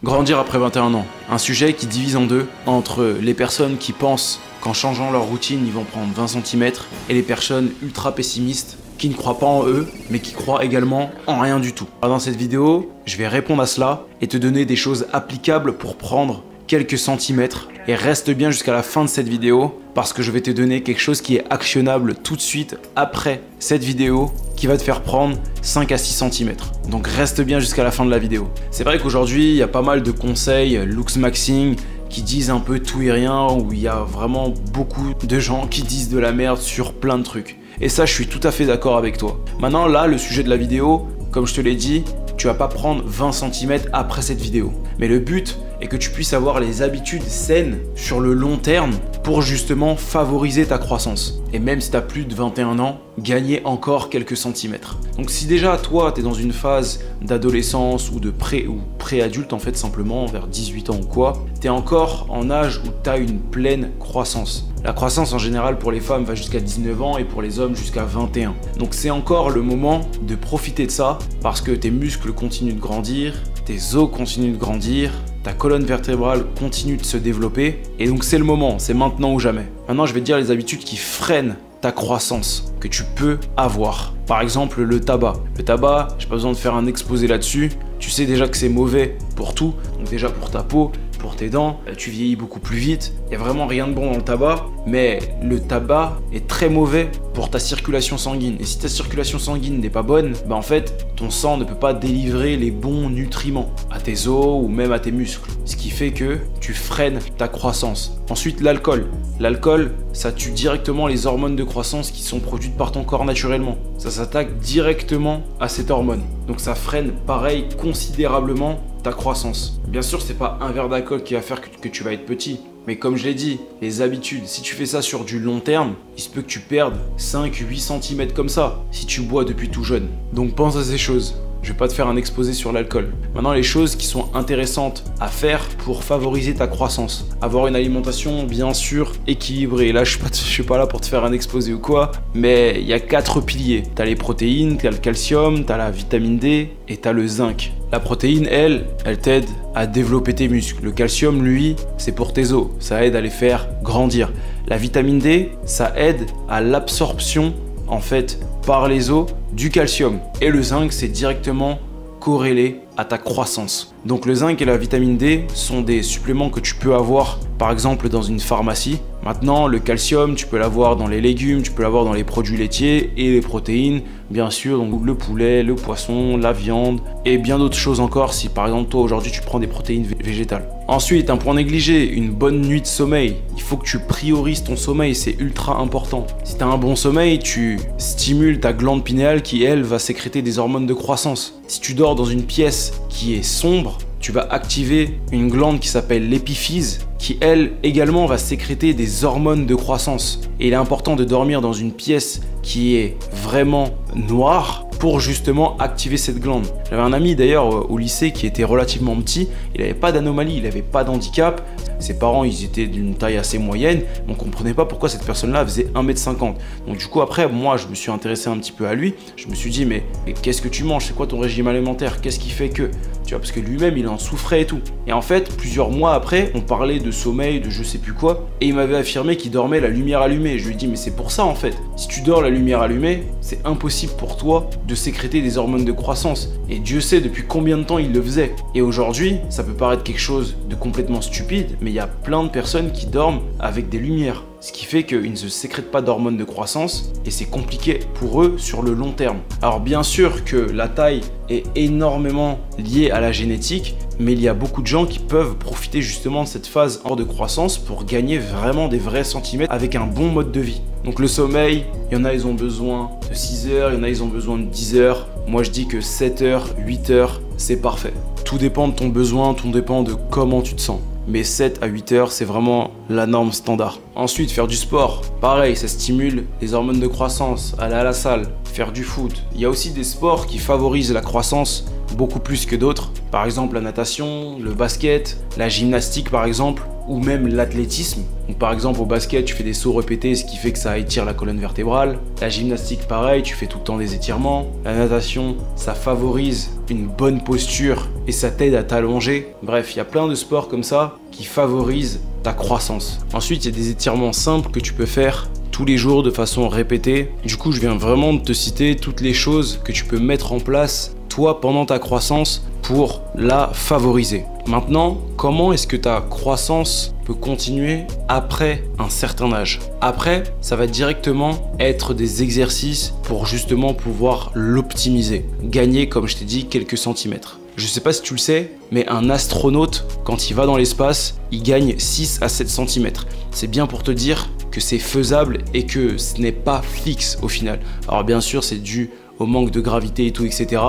Grandir après 21 ans, un sujet qui divise en deux entre les personnes qui pensent qu'en changeant leur routine ils vont prendre 20 cm et les personnes ultra pessimistes qui ne croient pas en eux mais qui croient également en rien du tout. Alors dans cette vidéo, je vais répondre à cela et te donner des choses applicables pour prendre quelques centimètres et reste bien jusqu'à la fin de cette vidéo parce que je vais te donner quelque chose qui est actionnable tout de suite après cette vidéo qui va te faire prendre 5 à 6 cm. Donc reste bien jusqu'à la fin de la vidéo. C'est vrai qu'aujourd'hui il y a pas mal de conseils looks maxing qui disent un peu tout et rien, où il y a vraiment beaucoup de gens qui disent de la merde sur plein de trucs. Et ça, je suis tout à fait d'accord avec toi. Maintenant là, le sujet de la vidéo, comme je te l'ai dit, tu vas pas prendre 20 cm après cette vidéo. Mais le but est que tu puisses avoir les habitudes saines sur le long terme pour justement favoriser ta croissance. Et même si tu as plus de 21 ans, gagner encore quelques centimètres. Donc si déjà toi, tu es dans une phase d'adolescence ou de pré-adulte en fait simplement, vers 18 ans ou quoi, tu es encore en âge où tu as une pleine croissance. La croissance en général pour les femmes va jusqu'à 19 ans et pour les hommes jusqu'à 21. Donc c'est encore le moment de profiter de ça parce que tes muscles continuent de grandir, tes os continuent de grandir, ta colonne vertébrale continue de se développer et donc c'est le moment, c'est maintenant ou jamais. Maintenant je vais te dire les habitudes qui freinent ta croissance que tu peux avoir. Par exemple le tabac. Le tabac, j'ai pas besoin de faire un exposé là-dessus. Tu sais déjà que c'est mauvais pour tout, donc déjà pour ta peau, pour tes dents, tu vieillis beaucoup plus vite. Il n'y a vraiment rien de bon dans le tabac, mais le tabac est très mauvais pour ta circulation sanguine. Et si ta circulation sanguine n'est pas bonne, bah en fait, ton sang ne peut pas délivrer les bons nutriments à tes os ou même à tes muscles. Ce qui fait que tu freines ta croissance. Ensuite, l'alcool. L'alcool, ça tue directement les hormones de croissance qui sont produites par ton corps naturellement. Ça s'attaque directement à cette hormone. Donc ça freine pareil considérablement ta croissance. Bien sûr, c'est pas un verre d'alcool qui va faire que tu vas être petit. Mais comme je l'ai dit, les habitudes, si tu fais ça sur du long terme, il se peut que tu perdes 5-8 cm comme ça, si tu bois depuis tout jeune. Donc pense à ces choses. Je vais pas te faire un exposé sur l'alcool. Maintenant, les choses qui sont intéressantes à faire pour favoriser ta croissance. Avoir une alimentation bien sûr équilibrée. Là, je suis pas là pour te faire un exposé ou quoi, mais il y a 4 piliers. Tu as les protéines, tu as le calcium, tu as la vitamine D et tu as le zinc. La protéine, elle t'aide à développer tes muscles. Le calcium, lui, c'est pour tes os. Ça aide à les faire grandir. La vitamine D, ça aide à l'absorption en fait par les os du calcium. Et le zinc, c'est directement corrélé à ta croissance. Donc le zinc et la vitamine D sont des suppléments que tu peux avoir par exemple dans une pharmacie. Maintenant le calcium tu peux l'avoir dans les légumes, tu peux l'avoir dans les produits laitiers et les protéines bien sûr, donc le poulet, le poisson, la viande et bien d'autres choses encore si par exemple toi aujourd'hui tu prends des protéines végétales. Ensuite un point négligé, une bonne nuit de sommeil. Il faut que tu priorises ton sommeil, c'est ultra important. Si tu as un bon sommeil, tu stimules ta glande pinéale qui elle va sécréter des hormones de croissance. Si tu dors dans une pièce qui est sombre, tu vas activer une glande qui s'appelle l'épiphyse qui elle également va sécréter des hormones de croissance. Et il est important de dormir dans une pièce qui est vraiment noire pour justement activer cette glande. J'avais un ami d'ailleurs au lycée qui était relativement petit, il n'avait pas d'anomalie, il n'avait pas d'handicap. Ses parents, ils étaient d'une taille assez moyenne, donc on ne comprenait pas pourquoi cette personne-là faisait 1m50. Donc du coup, après, moi, je me suis intéressé un petit peu à lui. Je me suis dit, mais qu'est-ce que tu manges? C'est quoi ton régime alimentaire? Qu'est-ce qui fait que... Tu vois, parce que lui-même, il en souffrait et tout. Et en fait, plusieurs mois après, on parlait de sommeil, de je sais plus quoi, et il m'avait affirmé qu'il dormait la lumière allumée. Je lui ai dit, mais c'est pour ça en fait. Si tu dors la lumière allumée, c'est impossible pour toi de sécréter des hormones de croissance. Et Dieu sait depuis combien de temps il le faisait. Et aujourd'hui, ça peut paraître quelque chose de complètement stupide, mais il y a plein de personnes qui dorment avec des lumières. Ce qui fait qu'ils ne se sécrètent pas d'hormones de croissance et c'est compliqué pour eux sur le long terme. Alors bien sûr que la taille est énormément liée à la génétique, mais il y a beaucoup de gens qui peuvent profiter justement de cette phase de croissance pour gagner vraiment des vrais centimètres avec un bon mode de vie. Donc le sommeil, il y en a ils ont besoin de 6 heures, il y en a ils ont besoin de 10 heures. Moi je dis que 7 heures, 8 heures, c'est parfait. Tout dépend de ton besoin, tout dépend de comment tu te sens. Mais 7 à 8 heures, c'est vraiment la norme standard. Ensuite, faire du sport. Pareil, ça stimule les hormones de croissance, aller à la salle, faire du foot. Il y a aussi des sports qui favorisent la croissance beaucoup plus que d'autres. Par exemple, la natation, le basket, la gymnastique par exemple, ou même l'athlétisme. Donc par exemple au basket tu fais des sauts répétés, ce qui fait que ça étire la colonne vertébrale. La gymnastique pareil, tu fais tout le temps des étirements. La natation, ça favorise une bonne posture et ça t'aide à t'allonger. Bref, il y a plein de sports comme ça qui favorisent ta croissance. Ensuite, il y a des étirements simples que tu peux faire tous les jours de façon répétée. Du coup, je viens vraiment de te citer toutes les choses que tu peux mettre en place toi pendant ta croissance pour la favoriser. Maintenant, comment est-ce que ta croissance peut continuer après un certain âge? Après, ça va directement être des exercices pour justement pouvoir l'optimiser. Gagner, comme je t'ai dit, quelques centimètres. Je sais pas si tu le sais, mais un astronaute, quand il va dans l'espace, il gagne 6 à 7 cm. C'est bien pour te dire que c'est faisable et que ce n'est pas fixe au final. Alors bien sûr, c'est dû au manque de gravité et tout, etc.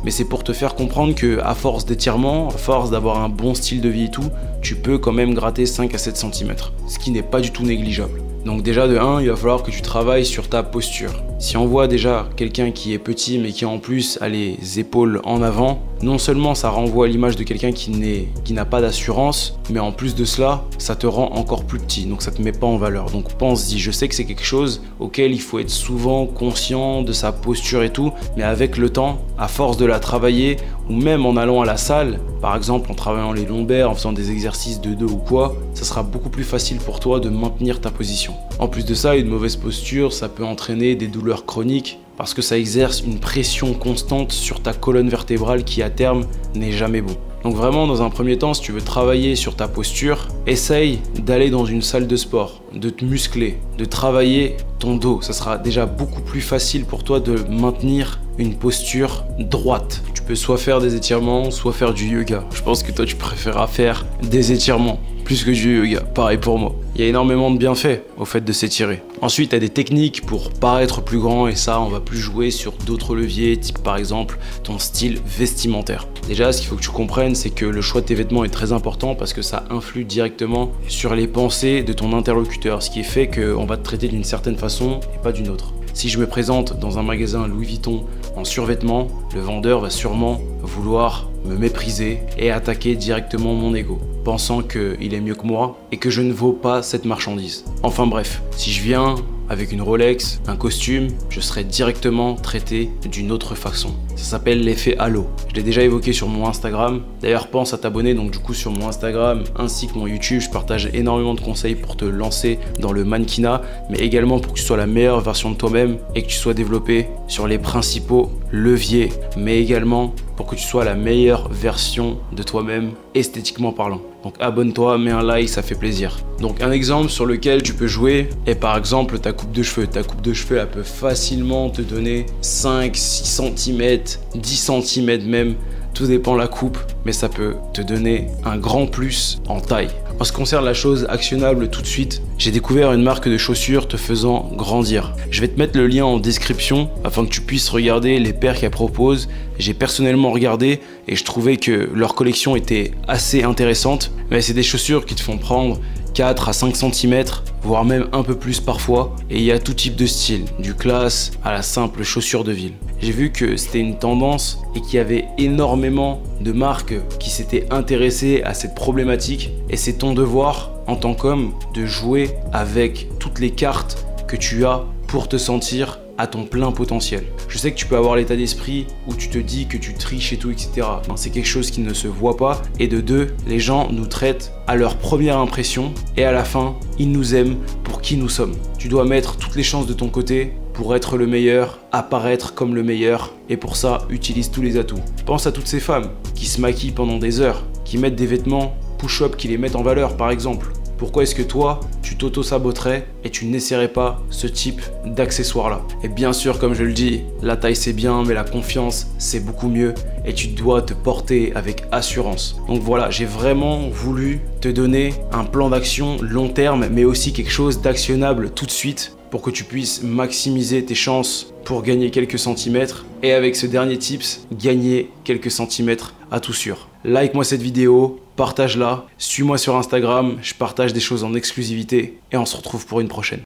Mais c'est pour te faire comprendre que à force d'étirement, à force d'avoir un bon style de vie et tout, tu peux quand même gratter 5 à 7 cm. Ce qui n'est pas du tout négligeable. Donc déjà de 1, il va falloir que tu travailles sur ta posture. Si on voit déjà quelqu'un qui est petit mais qui en plus a les épaules en avant, non seulement ça renvoie à l'image de quelqu'un qui n'a pas d'assurance, mais en plus de cela, ça te rend encore plus petit, donc ça te met pas en valeur. Donc pense-y, je sais que c'est quelque chose auquel il faut être souvent conscient de sa posture et tout, mais avec le temps, à force de la travailler, ou même en allant à la salle, par exemple en travaillant les lombaires, en faisant des exercices de dos ou quoi, ça sera beaucoup plus facile pour toi de maintenir ta position. En plus de ça, une mauvaise posture, ça peut entraîner des douleurs chroniques parce que ça exerce une pression constante sur ta colonne vertébrale qui à terme n'est jamais bon. Donc vraiment, dans un premier temps, si tu veux travailler sur ta posture, essaye d'aller dans une salle de sport, de te muscler, de travailler ton dos. Ça sera déjà beaucoup plus facile pour toi de maintenir une posture droite. Tu peux soit faire des étirements, soit faire du yoga. Je pense que toi, tu préféreras faire des étirements plus que du yoga. Pareil pour moi. Il y a énormément de bienfaits au fait de s'étirer. Ensuite, tu as des techniques pour paraître plus grand et ça, on va plus jouer sur d'autres leviers, type par exemple ton style vestimentaire. Déjà, ce qu'il faut que tu comprennes, c'est que le choix de tes vêtements est très important parce que ça influe directement sur les pensées de ton interlocuteur, ce qui fait qu'on va te traiter d'une certaine façon et pas d'une autre. Si je me présente dans un magasin Louis Vuitton en survêtement, le vendeur va sûrement vouloir me mépriser et attaquer directement mon ego, pensant qu'il est mieux que moi et que je ne vaux pas cette marchandise. Enfin bref, si je viens avec une Rolex, un costume, je serai directement traité d'une autre façon. Ça s'appelle l'effet halo. Je l'ai déjà évoqué sur mon Instagram. D'ailleurs, pense à t'abonner donc du coup sur mon Instagram ainsi que mon YouTube. Je partage énormément de conseils pour te lancer dans le mannequinat, mais également pour que tu sois la meilleure version de toi-même et que tu sois développé sur les principaux leviers, mais également pour que tu sois la meilleure version de toi-même esthétiquement parlant. Donc abonne-toi, mets un like, ça fait plaisir. Donc un exemple sur lequel tu peux jouer est par exemple ta coupe de cheveux. Ta coupe de cheveux, elle peut facilement te donner 5, 6 cm, 10 cm même. Tout dépend de la coupe, mais ça peut te donner un grand plus en taille. En ce qui concerne la chose actionnable tout de suite, j'ai découvert une marque de chaussures te faisant grandir. Je vais te mettre le lien en description afin que tu puisses regarder les paires qu'elle propose. J'ai personnellement regardé et je trouvais que leur collection était assez intéressante. Mais c'est des chaussures qui te font prendre 4 à 5 cm, voire même un peu plus parfois. Et il y a tout type de style, du classe à la simple chaussure de ville. J'ai vu que c'était une tendance et qu'il y avait énormément de marques qui s'étaient intéressées à cette problématique. Et c'est ton devoir en tant qu'homme de jouer avec toutes les cartes que tu as pour te sentir à ton plein potentiel. Je sais que tu peux avoir l'état d'esprit où tu te dis que tu triches et tout, etc. C'est quelque chose qui ne se voit pas. Et de deux, les gens nous traitent à leur première impression et à la fin, ils nous aiment pour qui nous sommes. Tu dois mettre toutes les chances de ton côté pour être le meilleur, apparaître comme le meilleur. Et pour ça, utilise tous les atouts. Pense à toutes ces femmes qui se maquillent pendant des heures, qui mettent des vêtements push-up qui les mettent en valeur par exemple. Pourquoi est-ce que toi, tu t'auto-saboterais et tu n'essaierais pas ce type d'accessoire-là? Et bien sûr, comme je le dis, la taille c'est bien, mais la confiance c'est beaucoup mieux et tu dois te porter avec assurance. Donc voilà, j'ai vraiment voulu te donner un plan d'action long terme, mais aussi quelque chose d'actionnable tout de suite pour que tu puisses maximiser tes chances pour gagner quelques centimètres. Et avec ce dernier tips, gagner quelques centimètres à tout sûr. Like-moi cette vidéo, partage-la, suis-moi sur Instagram, je partage des choses en exclusivité et on se retrouve pour une prochaine.